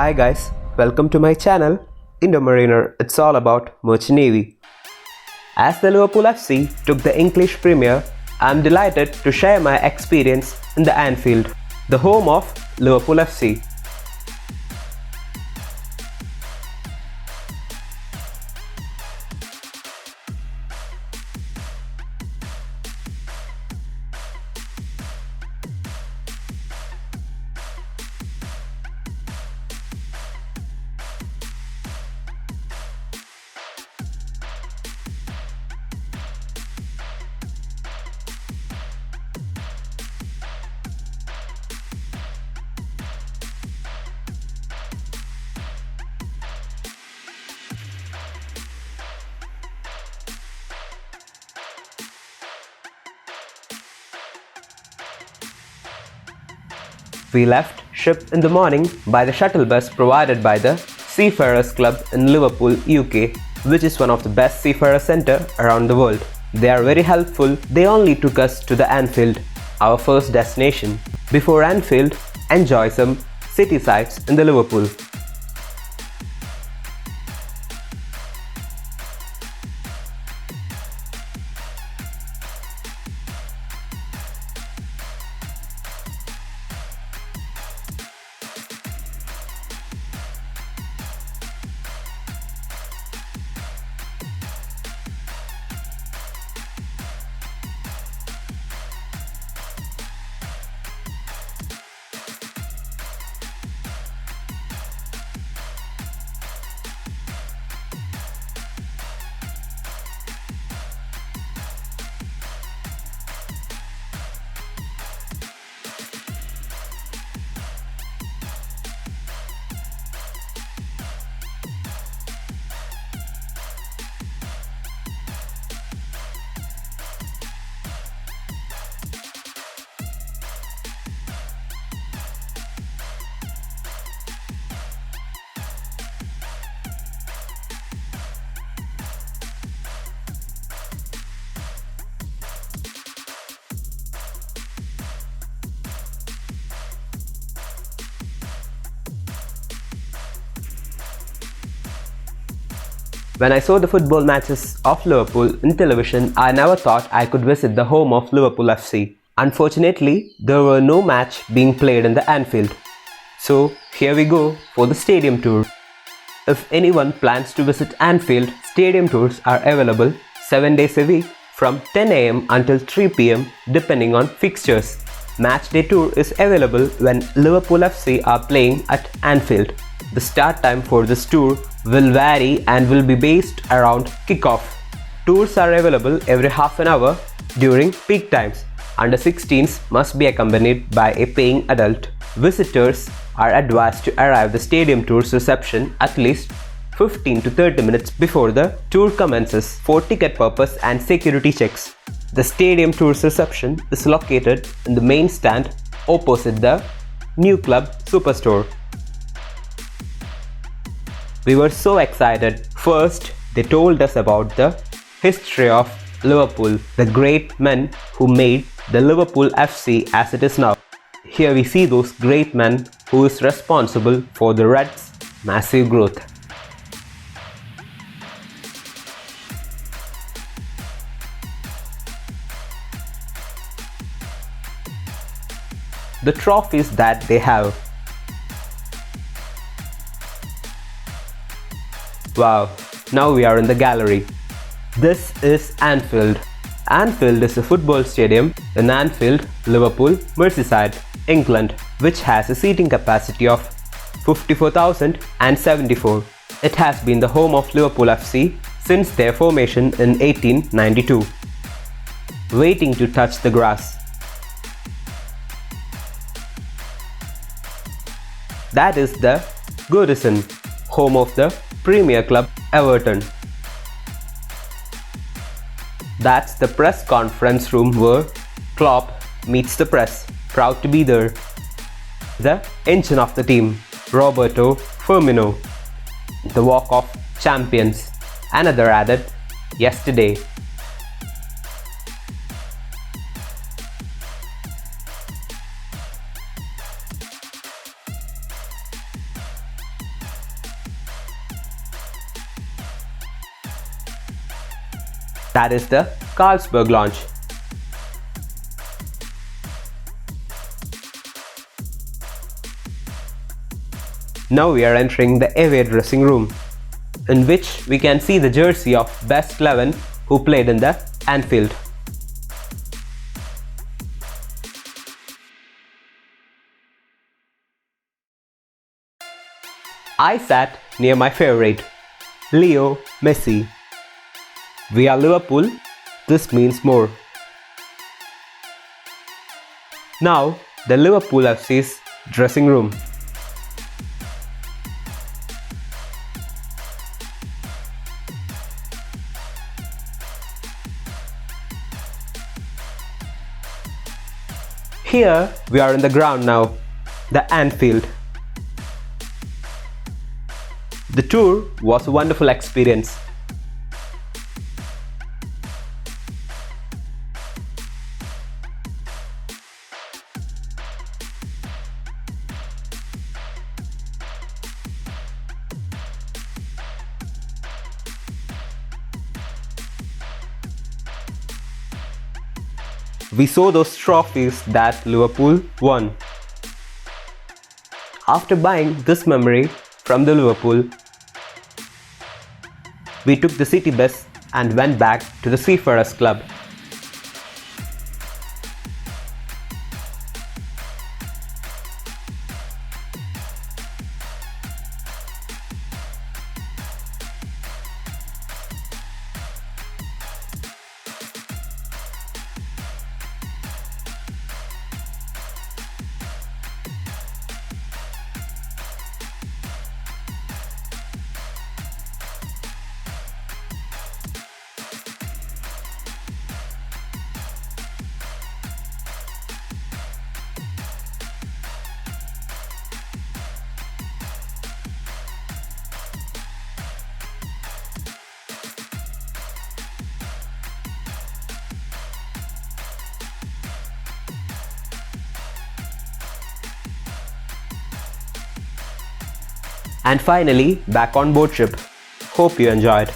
Hi guys, welcome to my channel, Indomariner. It's all about Merchant Navy. As the Liverpool FC took the English Premier, I'm delighted to share my experience in the Anfield, the home of Liverpool FC. We left ship in the morning by the shuttle bus provided by the Seafarers Club in Liverpool, UK, which is one of the best seafarer centre around the world. They are very helpful. They only took us to the Anfield, our first destination. Before Anfield, enjoy some city sights in the Liverpool. When I saw the football matches of Liverpool in television, I never thought I could visit the home of Liverpool FC. Unfortunately, there were no match being played in the Anfield. So here we go for the stadium tour. If anyone plans to visit Anfield, stadium tours are available 7 days a week from 10 AM until 3 PM depending on fixtures. Match day tour is available when Liverpool FC are playing at Anfield. The start time for this tour will vary and will be based around kickoff. Tours are available every half an hour during peak times. Under 16s must be accompanied by a paying adult. Visitors are advised to arrive the stadium tour's reception at least 15 to 30 minutes before the tour commences for ticket purpose and security checks. The stadium tour's reception is located in the main stand opposite the new club superstore. We were so excited. First, they told us about the history of Liverpool, the great men who made the Liverpool FC as it is now. Here we see those great men who is responsible for the Reds' massive growth. The trophies that they have. Wow, now we are in the gallery. This is Anfield. Anfield is a football stadium in Anfield, Liverpool, Merseyside, England, which has a seating capacity of 54,074. It has been the home of Liverpool FC since their formation in 1892. Waiting to touch the grass. That is the Goodison, home of the Premier Club Everton. That's the press conference room where Klopp meets the press. Proud to be there. The engine of the team, Roberto Firmino. The Walk of Champions, another added yesterday. that is the Carlsberg Lounge. Now we are entering the away dressing room, in which we can see the jersey of best 11 who played in the Anfield. I sat near my favorite, Leo Messi. We are Liverpool, this means more. Now, the Liverpool FC's dressing room. Here we are in the ground now, the Anfield. The tour was a wonderful experience. We saw those trophies that Liverpool won. After buying this memory from the Liverpool, we took the city bus and went back to the Seafarers Club. And finally, back on board trip. Hope you enjoyed.